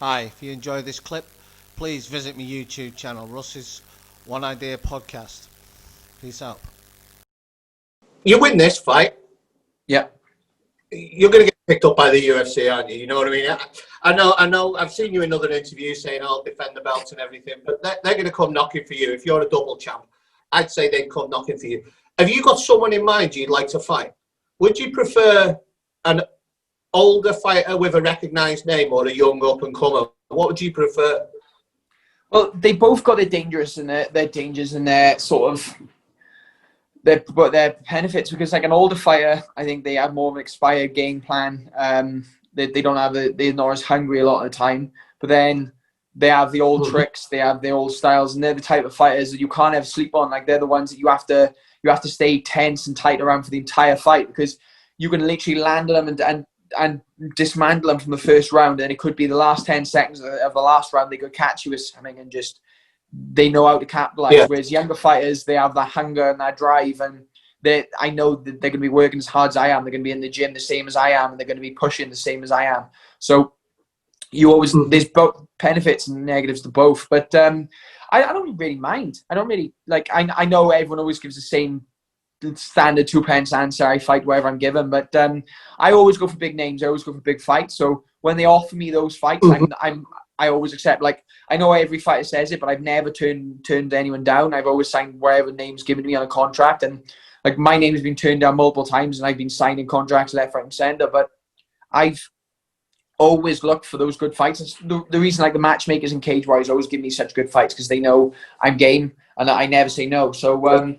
Hi, if you enjoy this clip, please visit my YouTube channel, Russ's One Idea Podcast. Peace out. You win this fight, Yeah. you're going to get picked up by the UFC, aren't you? You know what I mean? I know. I've seen you in other interviews saying I'll defend the belt and everything, but they're going to come knocking for you. If you're a double champ, I'd say they'd come knocking for you. Have you got someone in mind you'd like to fight? Would you prefer an older fighter with a recognised name or a young up-and-comer? What would you prefer? Well, they both got their dangers and their dangers and their sort of their benefits, because like an older fighter, I think they have more of an expired game plan. They don't have they're not as hungry a lot of the time, but then they have the old tricks, they have the old styles, and they're the type of fighters that you can't ever sleep on. Like they're the ones that you have to stay tense and tight around for the entire fight, because you can literally land them and dismantle them from the first round, and it could be the last 10 seconds of the last round they could catch you with something, and just they know how to capitalize. Yeah. Whereas younger fighters, they have that hunger and that drive, and I know that they're going to be working as hard as I am. They're going to be in the gym the same as I am, and they're going to be pushing the same as I am. So you always there's both benefits and negatives to both. But I don't really mind. I don't really like. I know everyone always gives the same standard 2 pence answer. I fight wherever I'm given, but I always go for big names. I always go for big fights. So when they offer me those fights, I always accept. Like, I know every fighter says it, but I've never turned anyone down. I've always signed wherever name's given to me on a contract, and like my name has been turned down multiple times, and I've been signing contracts left, right, and centre. But I've always looked for those good fights. The reason like the matchmakers and Cage Warriors always give me such good fights, because they know I'm game and I never say no. So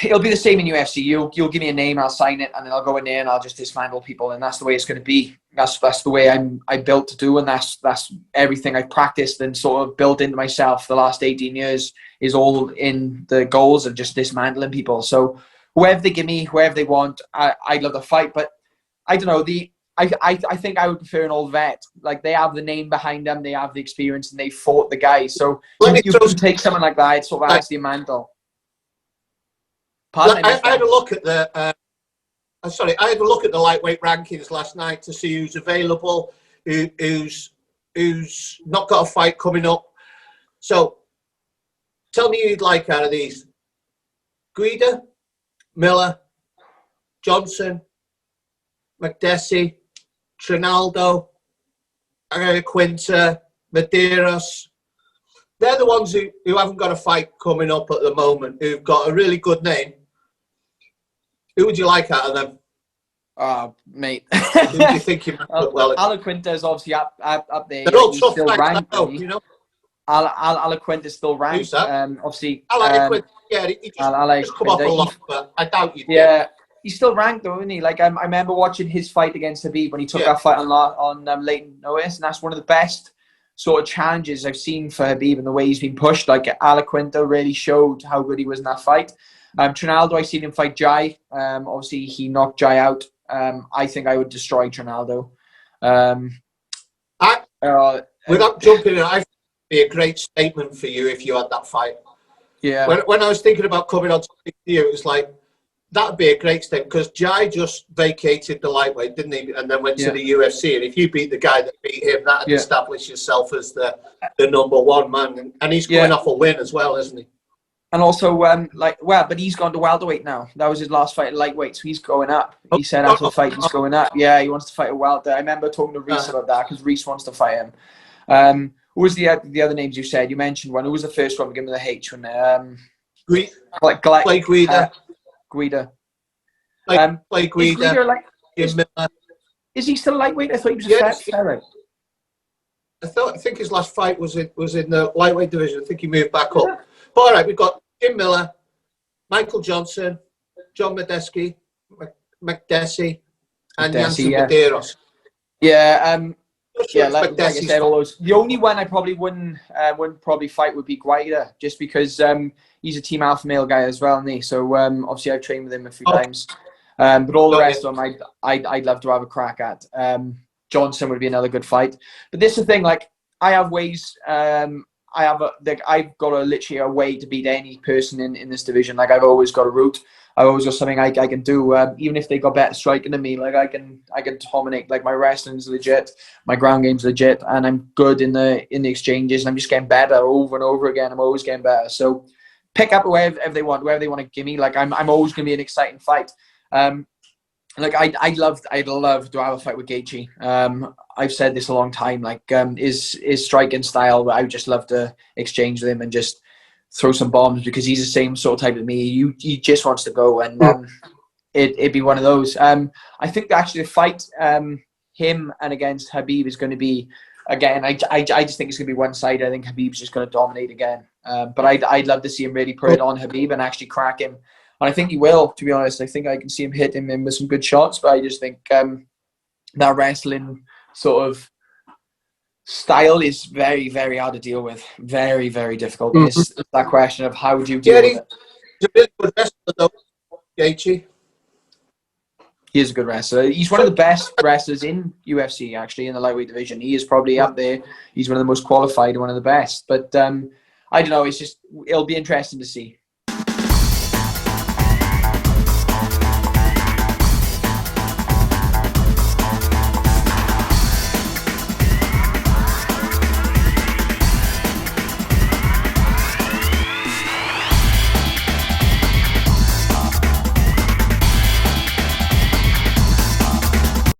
it'll be the same in UFC. You'll give me a name, I'll sign it, and then I'll go in there and I'll just dismantle people, and that's the way it's going to be. That's the way I built to do, and that's everything I've practiced and sort of built into myself the last 18 years is all in the goals of just dismantling people. So whoever they give me, whoever they want, I'd love to fight. But I don't know, I think I would prefer an old vet. Like, they have the name behind them, they have the experience, and they fought the guy. So you can take someone like that, it sort of adds the mantle. I had a look at the I had a look at the lightweight rankings last night to see who's available, who's not got a fight coming up. So tell me who you'd like out of these: Guida, Miller, Johnson, McDessie, Trinaldo, Quinta, Medeiros. They're the ones who haven't got a fight coming up at the moment, who've got a really good name. Who would you like out of them? Oh, mate. Who do you think you might put well? Alaquinta is obviously up there. They're all tough still ranked, you know. Alaquinta is still ranked. Who's that? Obviously. Alaquinta, yeah, he just come off a lot, but I doubt you. Yeah, he's still ranked though, isn't he? Like, I remember watching his fight against Habib when he took that fight on late notice, and that's one of the best sort of challenges I've seen for Habib, and the way he's been pushed. Like, Alaquinta really showed how good he was in that fight. Trinaldo, I seen him fight Jai. Obviously, he knocked Jai out. I think I would destroy Trinaldo. Without jumping in, I think it'd be a great statement for you if you had that fight. Yeah. When I was thinking about coming on to speak to you, it was like, that'd be a great statement, because Jai just vacated the lightweight, didn't he? And then went to the UFC. And if you beat the guy that beat him, that'd establish yourself as the #1 man. And he's coming off a win as well, isn't he? And also, but he's gone to welterweight now. That was his last fight at lightweight, so he's going up. He said after the fight, he's going up. Yeah, he wants to fight a welter. I remember talking to Reese about that, because Reese wants to fight him. Who was the other names you said? You mentioned one. Who was the first one? Give me the H one. Like Guida. Guida. Like Guida. Is he still lightweight? I thought he was a featherweight. I think his last fight was in the lightweight division. I think he moved back up. But all right, we've got Jim Miller, Michael Johnson, John McDessie, and Jansen Medeiros. Like I said, all those. The only one I probably wouldn't fight would be Guida, just because he's a Team Alpha Male guy as well, isn't he? So obviously I've trained with him a few times. But all the rest of them, I'd love to have a crack at. Johnson would be another good fight. But this is the thing, like, I have ways. I've got literally a way to beat any person in this division. Like, I've always got a route. I always got something I can do. Even if they got better striking than me, like I can dominate. Like my wrestling's legit, my ground game's legit, and I'm good in the exchanges. And I'm just getting better over and over again. I'm always getting better. So pick up wherever they want to give me. Like I'm always going to be an exciting fight. Like I'd love to have a fight with Gaethje. I've said this a long time. Like his striking style, I would just love to exchange with him and just throw some bombs, because he's the same sort of type as me. He just wants to go, and it'd be one of those. I think actually the fight him and against Khabib is going to be, again, I just think it's going to be one side. I think Khabib's just going to dominate again. But I'd love to see him really put it on Khabib and actually crack him. And I think he will, to be honest. I think I can see him hit him in with some good shots, but I just think that wrestling sort of style is very, very hard to deal with. Very, very difficult. And it's that question of how do you deal with it. He's a really good wrestler, though, Gaethje. He is a good wrestler. He's one of the best wrestlers in UFC, actually, in the lightweight division. He is probably up there. He's one of the most qualified, one of the best. But I don't know. It'll be interesting to see.